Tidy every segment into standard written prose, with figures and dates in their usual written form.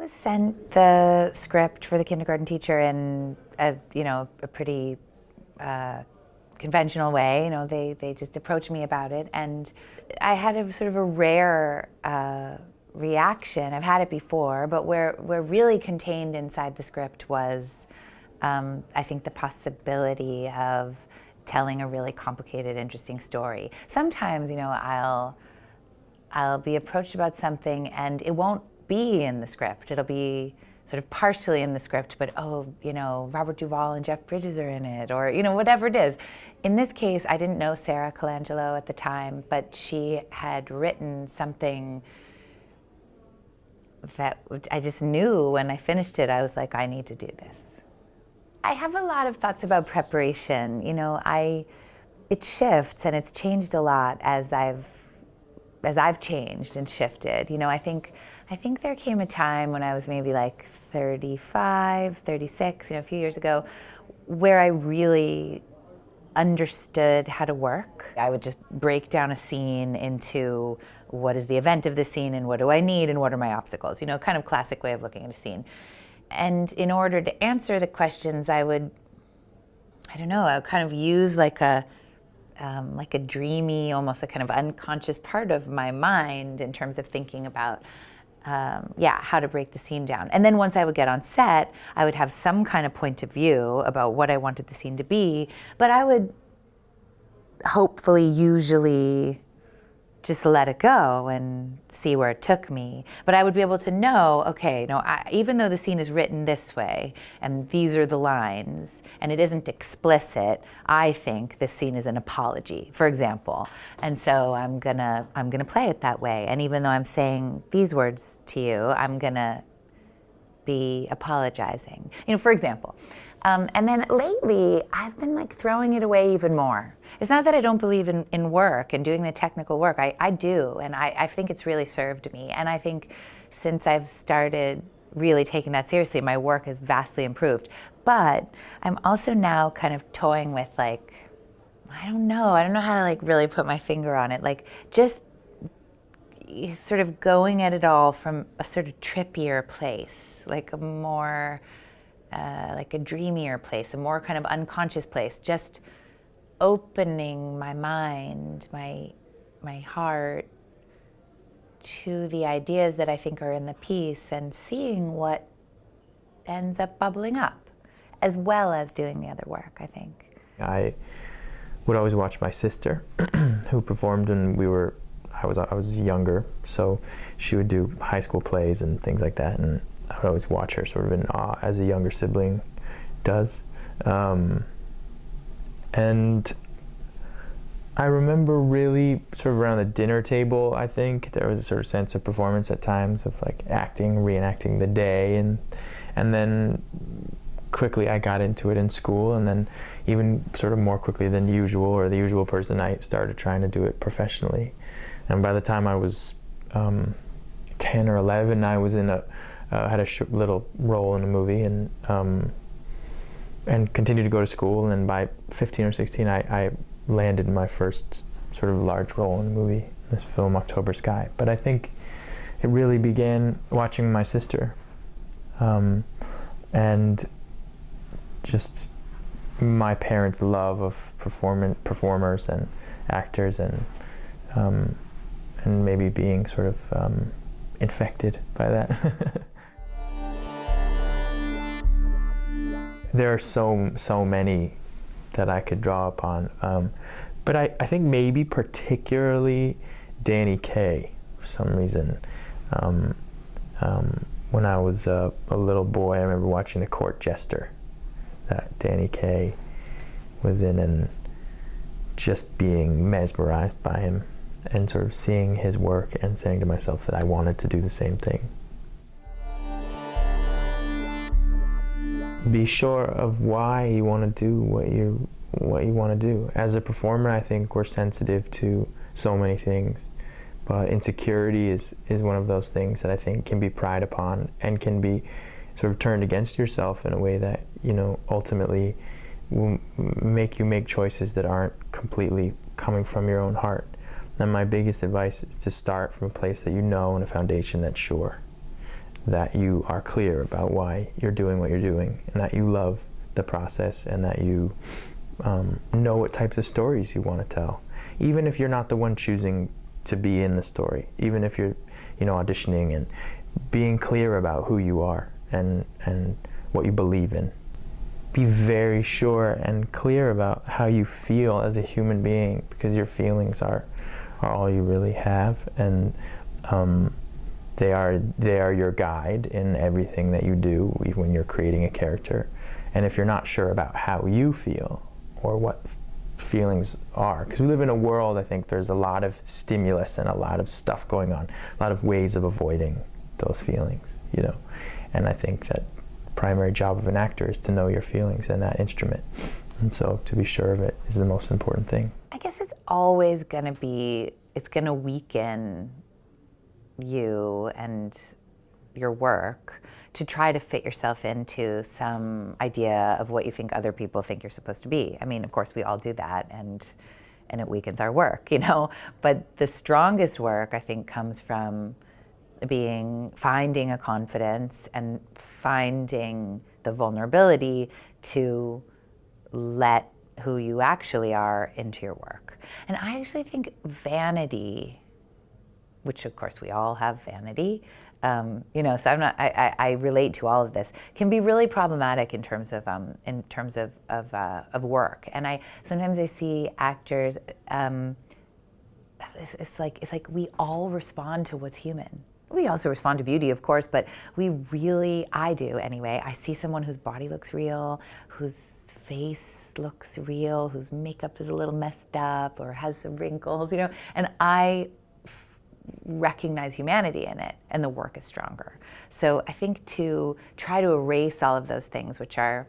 was sent the script for the kindergarten teacher in a pretty conventional way. They just approached me about it, and I had a sort of a rare reaction. I've had it before, but where really contained inside the script was, I think, the possibility of telling a really complicated, interesting story. Sometimes, I'll be approached about something and it won't be in the script. It'll be sort of partially in the script, but Robert Duvall and Jeff Bridges are in it, or whatever it is. In this case, I didn't know Sarah Colangelo at the time, but she had written something that I just knew when I finished it. I was like, I need to do this. I have a lot of thoughts about preparation. It shifts and it's changed a lot as I've changed and shifted. I think there came a time when I was maybe like 35, 36, a few years ago, where I really understood how to work. I would just break down a scene into what is the event of the scene and what do I need and what are my obstacles, kind of classic way of looking at a scene. And in order to answer the questions, I would kind of use like a dreamy, almost a kind of unconscious part of my mind in terms of thinking about how to break the scene down. And then once I would get on set, I would have some kind of point of view about what I wanted the scene to be, but I would hopefully usually just let it go and see where it took me. But I would be able to know, okay, even though the scene is written this way and these are the lines and it isn't explicit, I think this scene is an apology, for example. And so I'm gonna play it that way. And even though I'm saying these words to you, I'm gonna be apologizing, for example. And then lately, I've been like throwing it away even more. It's not that I don't believe in work and doing the technical work. I do, and I think it's really served me. And I think since I've started really taking that seriously, my work has vastly improved. But I'm also now kind of toying with I don't know how to like really put my finger on it. Like just sort of going at it all from a sort of trippier place, like a more like a dreamier place, a more kind of unconscious place, just opening my mind, my heart to the ideas that I think are in the piece and seeing what ends up bubbling up, as well as doing the other work, I think. I would always watch my sister who performed when I was younger, so she would do high school plays and things like that, and I would always watch her sort of in awe, as a younger sibling does. And I remember really sort of around the dinner table, I think, there was a sort of sense of performance at times of like reenacting the day, and then quickly I got into it in school, and then even sort of more quickly than usual, or the usual person, I started trying to do it professionally. And by the time I was 10 or 11, I was had a little role in a movie, and continued to go to school. And then by 15 or 16, I landed my first sort of large role in a movie, this film October Sky. But I think it really began watching my sister, and just my parents' love of performers and actors, and maybe being sort of infected by that. There are so many that I could draw upon, but I think maybe particularly Danny Kaye, for some reason. When I was a little boy, I remember watching The Court Jester that Danny Kaye was in, and just being mesmerized by him, and sort of seeing his work and saying to myself that I wanted to do the same thing. Be sure of why you want to do what you want to do. As a performer, I think we're sensitive to so many things, but insecurity is one of those things that I think can be pried upon and can be sort of turned against yourself in a way that, ultimately will make you make choices that aren't completely coming from your own heart. And my biggest advice is to start from a place that you know and a foundation that's sure. that you are clear about why you're doing what you're doing, and that you love the process, and that you know what types of stories you want to tell. Even if you're not the one choosing to be in the story, even if you're, auditioning, and being clear about who you are and what you believe in. Be very sure and clear about how you feel as a human being, because your feelings are all you really have, and they are your guide in everything that you do, even when you're creating a character. And if you're not sure about how you feel or what feelings are, because we live in a world, I think there's a lot of stimulus and a lot of stuff going on, a lot of ways of avoiding those feelings, and I think that primary job of an actor is to know your feelings and that instrument, and so to be sure of it is the most important thing. I guess it's always going to weaken you and your work to try to fit yourself into some idea of what you think other people think you're supposed to be. I mean, of course, we all do that, and it weakens our work, But the strongest work, I think, comes from finding a confidence and finding the vulnerability to let who you actually are into your work. And I actually think vanity, which of course we all have vanity, so I relate to all of this, can be really problematic in terms of work. And sometimes I see actors, it's like we all respond to what's human. We also respond to beauty, of course, but I do anyway. I see someone whose body looks real, whose face looks real, whose makeup is a little messed up or has some wrinkles, and I recognize humanity in it, and the work is stronger. So I think to try to erase all of those things, which are,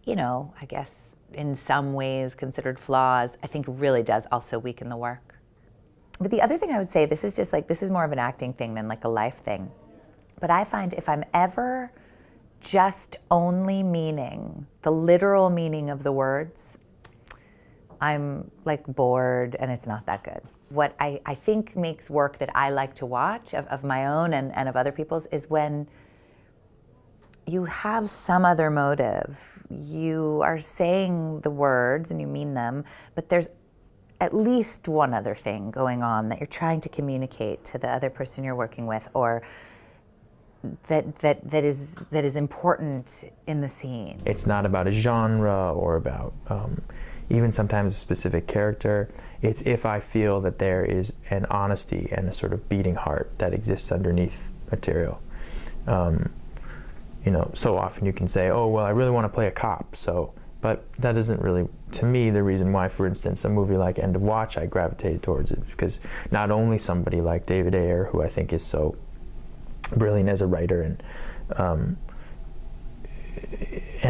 I guess in some ways considered flaws, I think really does also weaken the work. But the other thing I would say, this is more of an acting thing than like a life thing. But I find if I'm ever just only meaning the literal meaning of the words, I'm like bored and it's not that good. What I think makes work that I like to watch of my own and of other people's is when you have some other motive. You are saying the words and you mean them, but there's at least one other thing going on that you're trying to communicate to the other person you're working with, or that is important in the scene. It's not about a genre or about even sometimes a specific character. It's if I feel that there is an honesty and a sort of beating heart that exists underneath material. So often you can say, oh, well, I really want to play a cop, but that isn't really, to me, the reason why, for instance, a movie like End of Watch, I gravitated towards it, because not only somebody like David Ayer, who I think is so brilliant as a writer and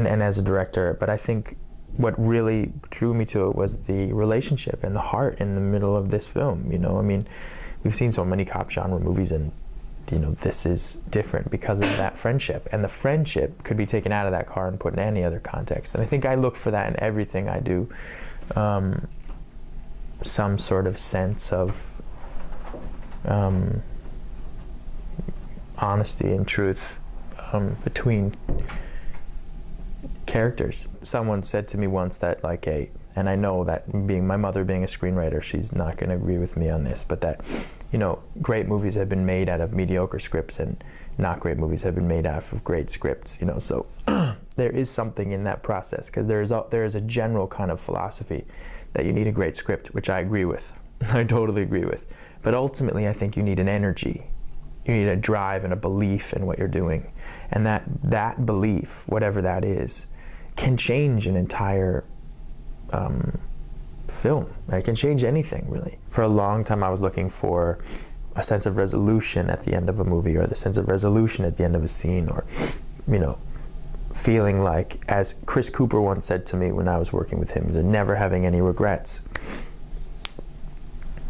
as a director, but I think what really drew me to it was the relationship and the heart in the middle of this film. We've seen so many cop genre movies, and this is different because of that friendship, and the friendship could be taken out of that car and put in any other context. And I think I look for that in everything I do, some sort of sense of honesty and truth between characters. Someone said to me once that and I know that my mother being a screenwriter, she's not going to agree with me on this, but that, great movies have been made out of mediocre scripts, and not great movies have been made out of great scripts, so there is something in that process, because there is a general kind of philosophy that you need a great script, which I agree with. I totally agree with. But ultimately, I think you need an energy. You need a drive and a belief in what you're doing. And that belief, whatever that is, can change an entire film. It can change anything, really. For a long time, I was looking for a sense of resolution at the end of a movie, or the sense of resolution at the end of a scene, or, feeling like, as Chris Cooper once said to me when I was working with him, is never having any regrets.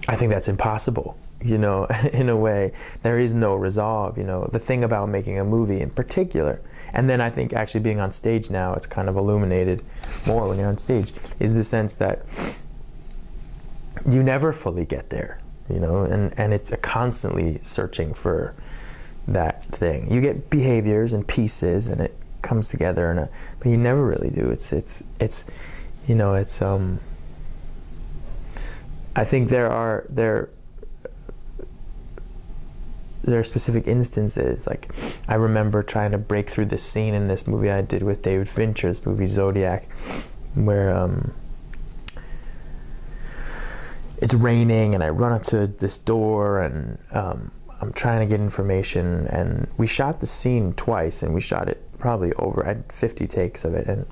I think that's impossible. In a way, there is no resolve. The thing about making a movie in particular, and then I think actually being on stage now, it's kind of illuminated more when you're on stage, is the sense that you never fully get there, and it's a constantly searching for that thing. You get behaviors and pieces, and it comes together, but you never really do. I think there are specific instances. Like, I remember trying to break through this scene in this movie I did with David Fincher's movie Zodiac, where it's raining and I run up to this door and I'm trying to get information, and we shot the scene twice, and we shot it probably I had 50 takes of it, and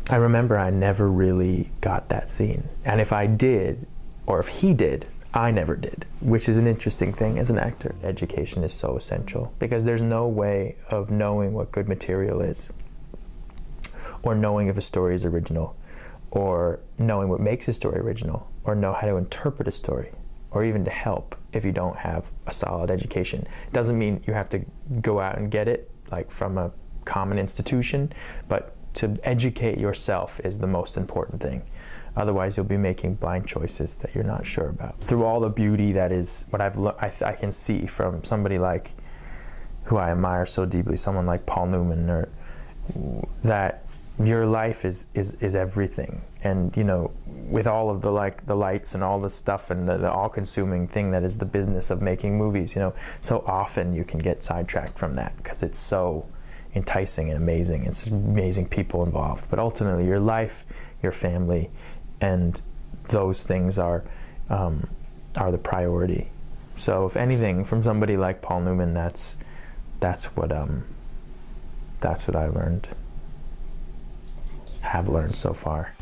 I remember I never really got that scene. And if I did, or if he did, I never did, which is an interesting thing as an actor. Education is so essential, because there's no way of knowing what good material is, or knowing if a story is original, or knowing what makes a story original, or know how to interpret a story, or even to help, if you don't have a solid education. Doesn't mean you have to go out and get it, like from a common institution, but to educate yourself is the most important thing. Otherwise, you'll be making blind choices that you're not sure about. Through all the beauty that is what I can see from somebody like, who I admire so deeply, someone like Paul Newman, or that your life is everything. And, you know, with all of the lights and all the stuff and the all-consuming thing that is the business of making movies, you know, so often you can get sidetracked from that because it's so enticing and amazing. It's amazing people involved. But ultimately, your life, your family, and those things are the priority. So if anything, from somebody like Paul Newman, that's what I learned, have learned so far.